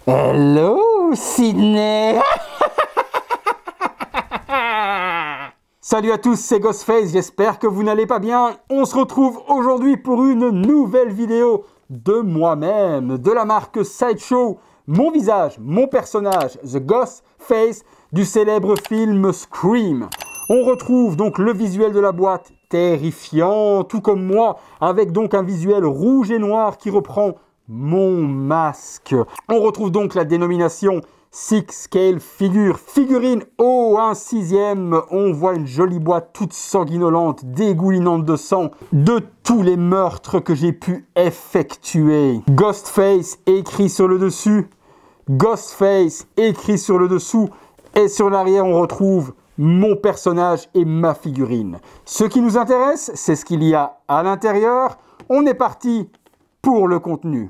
Hello, Sydney. Salut à tous, c'est Ghostface, j'espère que vous n'allez pas bien. On se retrouve aujourd'hui pour une nouvelle vidéo de moi-même, de la marque Sideshow, mon visage, mon personnage, The Ghostface, du célèbre film Scream. On retrouve donc le visuel de la boîte, terrifiant, tout comme moi, avec donc un visuel rouge et noir qui reprend mon masque. On retrouve donc la dénomination Six Scale figurine au 1/6. On voit une jolie boîte toute sanguinolente, dégoulinante de sang, de tous les meurtres que j'ai pu effectuer. Ghostface écrit sur le dessus, Ghostface écrit sur le dessous, et sur l'arrière on retrouve mon personnage et ma figurine. Ce qui nous intéresse, c'est ce qu'il y a à l'intérieur. On est parti pour le contenu.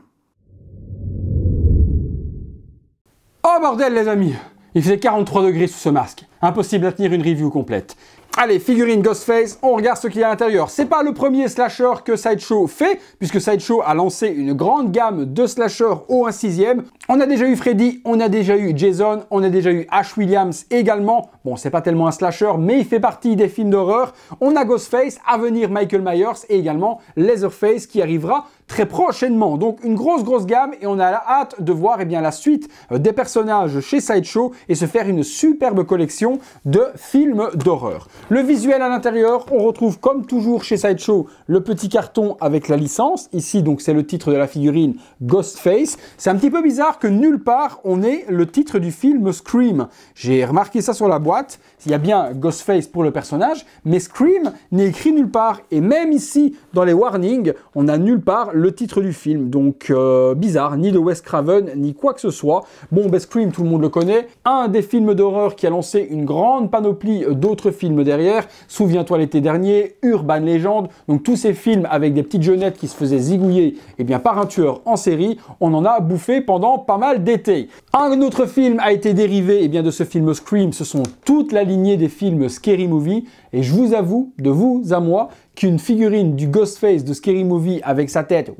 Oh bordel les amis, il faisait 43 degrés sous ce masque, impossible à tenir une review complète. Allez, figurine Ghostface, on regarde ce qu'il y a à l'intérieur. C'est pas le premier slasher que Sideshow fait, puisque Sideshow a lancé une grande gamme de slashers au 1/6. On a déjà eu Freddy, on a déjà eu Jason, on a déjà eu Ash Williams également. Bon, c'est pas tellement un slasher, mais il fait partie des films d'horreur. On a Ghostface, à venir Michael Myers et également Leatherface qui arrivera très prochainement. Donc une grosse gamme et on a hâte de voir la suite des personnages chez Sideshow et se faire une superbe collection de films d'horreur. Le visuel à l'intérieur, on retrouve comme toujours chez Sideshow le petit carton avec la licence. Ici donc c'est le titre de la figurine Ghostface. C'est un petit peu bizarre que nulle part on ait le titre du film Scream. J'ai remarqué ça sur la boîte. Il y a bien Ghostface pour le personnage, mais Scream n'est écrit nulle part. Et même ici dans les warnings, on n'a nulle part le titre du film. Donc bizarre, ni de Wes Craven, ni quoi que ce soit. Bon, Scream, tout le monde le connaît. Un des films d'horreur qui a lancé une grande panoplie d'autres films derrière. Souviens-toi l'été dernier, Urban Legend. Donc tous ces films avec des petites jeunettes qui se faisaient zigouiller par un tueur en série, on en a bouffé pendant pas mal d'été. Un autre film a été dérivé de ce film Scream. Ce sont toute la lignée des films Scary Movie. Et je vous avoue, de vous à moi, qu'une figurine du Ghostface de Scary Movie avec sa tête,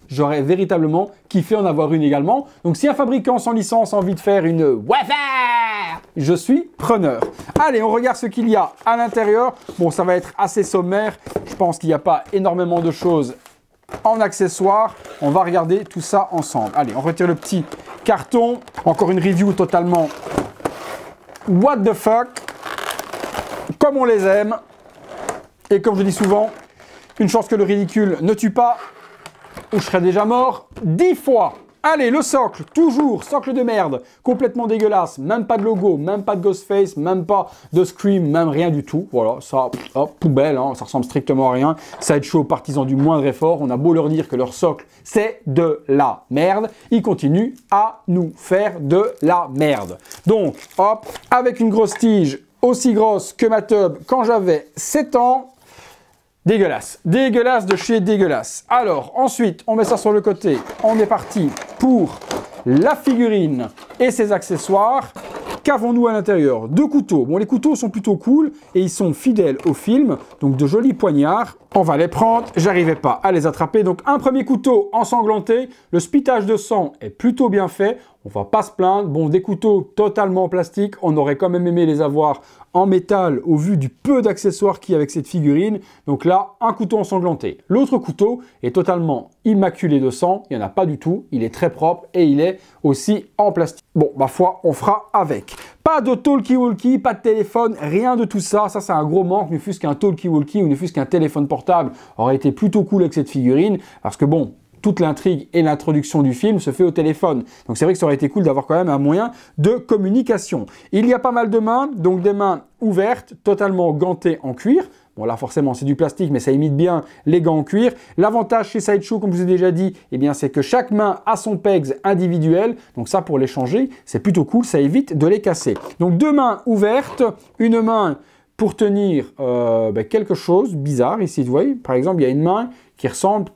j'aurais véritablement kiffé en avoir une également. Donc si un fabricant sans licence a envie de faire une je suis preneur. Allez, on regarde ce qu'il y a à l'intérieur. Bon, ça va être assez sommaire. Je pense qu'il n'y a pas énormément de choses en accessoires. On va regarder tout ça ensemble. Allez, on retire le petit carton. Encore une review totalement what the fuck, comme on les aime. Et comme je dis souvent, une chance que le ridicule ne tue pas, ou je serais déjà mort 10 fois. Allez, le socle, toujours, socle de merde, complètement dégueulasse, même pas de logo, même pas de Ghostface, même pas de Scream, même rien du tout. Voilà, ça, hop, poubelle, hein, ça ressemble strictement à rien. Sideshow, partisans du moindre effort, on a beau leur dire que leur socle, c'est de la merde, ils continuent à nous faire de la merde. Donc, hop, avec une grosse tige, aussi grosse que ma tub quand j'avais 7 ans, dégueulasse, dégueulasse de chez dégueulasse. Alors, ensuite, on met ça sur le côté. On est parti pour la figurine et ses accessoires. Qu'avons-nous à l'intérieur? 2 couteaux. Bon, les couteaux sont plutôt cool et ils sont fidèles au film. Donc, de jolis poignards. On va les prendre. J'arrivais pas à les attraper. Donc, un premier couteau ensanglanté. Le spitage de sang est plutôt bien fait. On va pas se plaindre. Bon, des couteaux totalement en plastique. On aurait quand même aimé les avoir en métal au vu du peu d'accessoires qu'il y a avec cette figurine. Donc là, un couteau ensanglanté. L'autre couteau est totalement immaculé de sang. Il n'y en a pas du tout. Il est très propre et il est aussi en plastique. Bon, ma foi, on fera avec. Pas de talkie-walkie, pas de téléphone, rien de tout ça. Ça, c'est un gros manque. Ne fût-ce qu'un talkie-walkie ou ne fût-ce qu'un téléphone portable aurait été plutôt cool avec cette figurine. Parce que bon, toute l'intrigue et l'introduction du film se fait au téléphone. Donc c'est vrai que ça aurait été cool d'avoir quand même un moyen de communication. Il y a pas mal de mains, donc des mains ouvertes, totalement gantées en cuir. Bon là forcément c'est du plastique mais ça imite bien les gants en cuir. L'avantage chez Sideshow comme je vous ai déjà dit, c'est que chaque main a son pegs individuel. Donc ça pour les changer c'est plutôt cool, ça évite de les casser. Donc 2 mains ouvertes, une main pour tenir quelque chose bizarre ici, vous voyez. Par exemple il y a une main qui ressemble...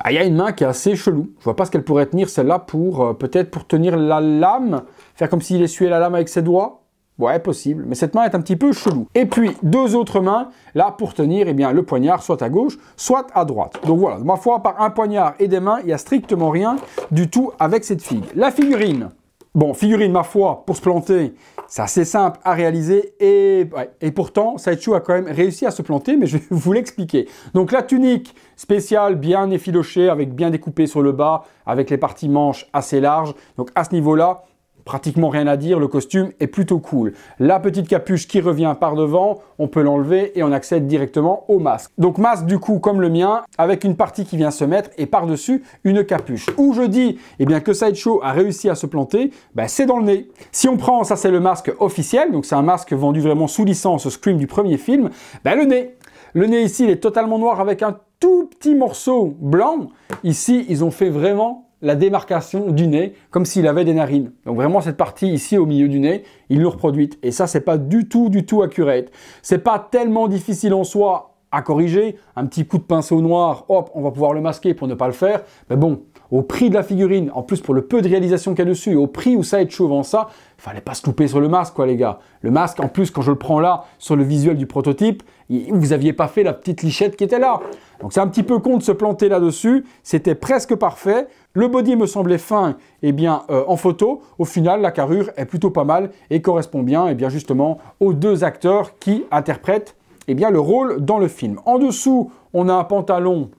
il y a une main qui est assez chelou. Je vois pas ce qu'elle pourrait tenir celle-là pour peut-être pour tenir la lame, faire comme s'il essuyait la lame avec ses doigts. Ouais, possible, mais cette main est un petit peu chelou. Et puis, deux autres mains, là, pour tenir, eh bien, le poignard, soit à gauche, soit à droite. Donc voilà, ma foi, par un poignard et des mains, il n'y a strictement rien du tout avec cette figue. La figurine. Bon, figurine, ma foi, pour se planter, c'est assez simple à réaliser et pourtant, Sideshow a quand même réussi à se planter, mais je vais vous l'expliquer. Donc la tunique spéciale, bien effilochée, avec bien découpé sur le bas, avec les parties manches assez larges. Donc à ce niveau-là, pratiquement rien à dire, le costume est plutôt cool. La petite capuche qui revient par devant, on peut l'enlever et on accède directement au masque. Donc masque du coup comme le mien, avec une partie qui vient se mettre et par-dessus une capuche. Où je dis eh bien, que Sideshow a réussi à se planter, ben, c'est dans le nez. Si on prend, ça c'est le masque officiel, donc c'est un masque vendu vraiment sous licence Scream du premier film, ben, le nez. Le nez ici il est totalement noir avec un tout petit morceau blanc. Ici ils ont fait vraiment la démarcation du nez, comme s'il avait des narines. Donc vraiment cette partie ici au milieu du nez, ils l'ont reproduite. Et ça, c'est pas du tout accurate. C'est pas tellement difficile en soi à corriger. Un petit coup de pinceau noir, hop, on va pouvoir le masquer pour ne pas le faire. Mais bon, au prix de la figurine, en plus pour le peu de réalisation qu'il y a dessus, au prix où Sideshow vend ça, il fallait pas se louper sur le masque, quoi, les gars. Le masque, en plus, quand je le prends là, sur le visuel du prototype, vous aviez pas fait la petite lichette qui était là. Donc c'est un petit peu con de se planter là-dessus. C'était presque parfait. Le body me semblait fin, eh bien, en photo. Au final, la carrure est plutôt pas mal et correspond bien, eh bien, justement, aux deux acteurs qui interprètent, eh bien, le rôle dans le film. En dessous, on a un pantalon.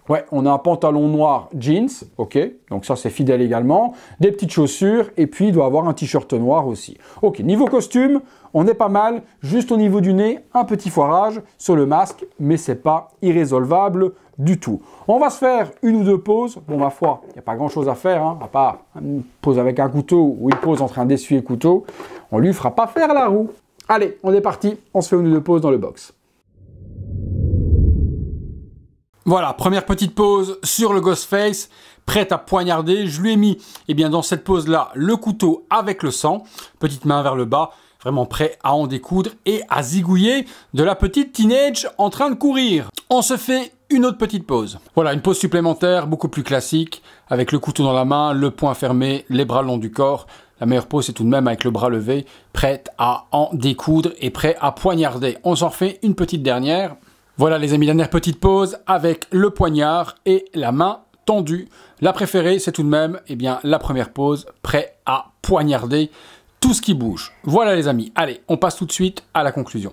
Ouais, on a un pantalon noir jeans, ok, donc ça c'est fidèle également, des petites chaussures, et puis il doit avoir un t-shirt noir aussi. Ok, niveau costume, on est pas mal, juste au niveau du nez, un petit foirage sur le masque, mais c'est pas irrésolvable du tout. On va se faire une ou deux pauses, bon ma foi, il n'y a pas grand chose à faire, hein, à part une pause avec un couteau, ou une pause en train d'essuyer le couteau, on lui fera pas faire la roue. Allez, on est parti, on se fait une ou deux pauses dans le box. Voilà, première petite pause sur le Ghostface, prête à poignarder. Je lui ai mis, eh bien, dans cette pose-là, le couteau avec le sang, petite main vers le bas, vraiment prêt à en découdre et à zigouiller de la petite teenage en train de courir. On se fait une autre petite pause. Voilà, une pause supplémentaire, beaucoup plus classique, avec le couteau dans la main, le poing fermé, les bras le long du corps. La meilleure pose, c'est tout de même avec le bras levé, prête à en découdre et prêt à poignarder. On s'en refait une petite dernière. Voilà les amis, dernière petite pause avec le poignard et la main tendue. La préférée, c'est tout de même eh bien, la première pose, prêt à poignarder tout ce qui bouge. Voilà les amis, allez, on passe tout de suite à la conclusion.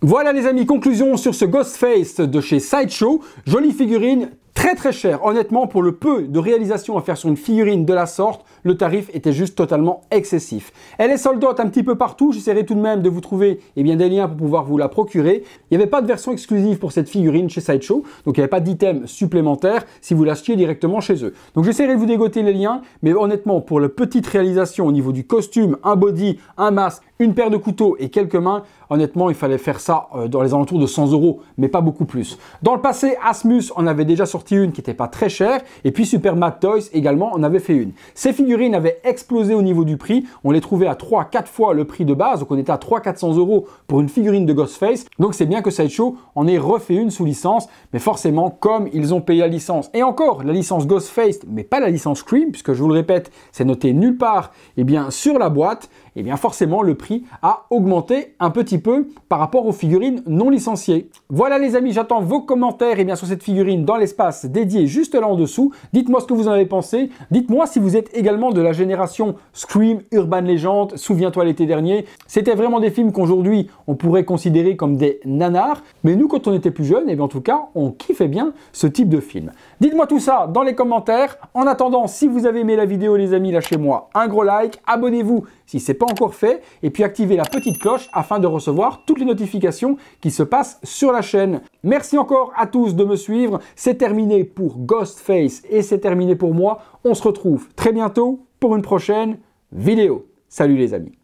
Voilà les amis, conclusion sur ce Ghostface de chez Sideshow. Jolie figurine, très cher. Honnêtement, pour le peu de réalisation à faire sur une figurine de la sorte, le tarif était juste totalement excessif. Elle est sold out un petit peu partout. J'essaierai tout de même de vous trouver eh bien, des liens pour pouvoir vous la procurer. Il n'y avait pas de version exclusive pour cette figurine chez Sideshow, donc il n'y avait pas d'item supplémentaire si vous l'achetiez directement chez eux. Donc j'essaierai de vous dégoter les liens, mais honnêtement, pour la petite réalisation au niveau du costume, un body, un masque, une paire de couteaux et quelques mains, honnêtement, il fallait faire ça dans les alentours de 100 €, mais pas beaucoup plus. Dans le passé, Asmus en avait déjà sorti une qui n'était pas très chère, et puis Super Mad Toys également en avait fait une. Ces figurines avaient explosé au niveau du prix, on les trouvait à 3-4 fois le prix de base, donc on était à 300-400 € pour une figurine de Ghostface, donc c'est bien que Sideshow en ait refait une sous licence, mais forcément, comme ils ont payé la licence, et encore la licence Ghostface, mais pas la licence Scream, puisque je vous le répète, c'est noté nulle part, et bien sur la boîte, et bien forcément le prix a augmenté un petit peu par rapport aux figurines non licenciées. Voilà les amis, j'attends vos commentaires et bien sur cette figurine dans l'espace dédié juste là en dessous. Dites-moi ce que vous en avez pensé. Dites-moi si vous êtes également de la génération Scream, Urban Legend, Souviens-toi l'été dernier. C'était vraiment des films qu'aujourd'hui on pourrait considérer comme des nanars. Mais nous quand on était plus jeunes, et bien en tout cas on kiffait bien ce type de film. Dites-moi tout ça dans les commentaires. En attendant, si vous avez aimé la vidéo les amis, lâchez-moi un gros like. Abonnez-vous si ce n'est pas encore fait. Et puis activez la petite cloche afin de recevoir toutes les notifications qui se passent sur la chaîne. Merci encore à tous de me suivre. C'est terminé pour Ghostface et c'est terminé pour moi. On se retrouve très bientôt pour une prochaine vidéo. Salut les amis.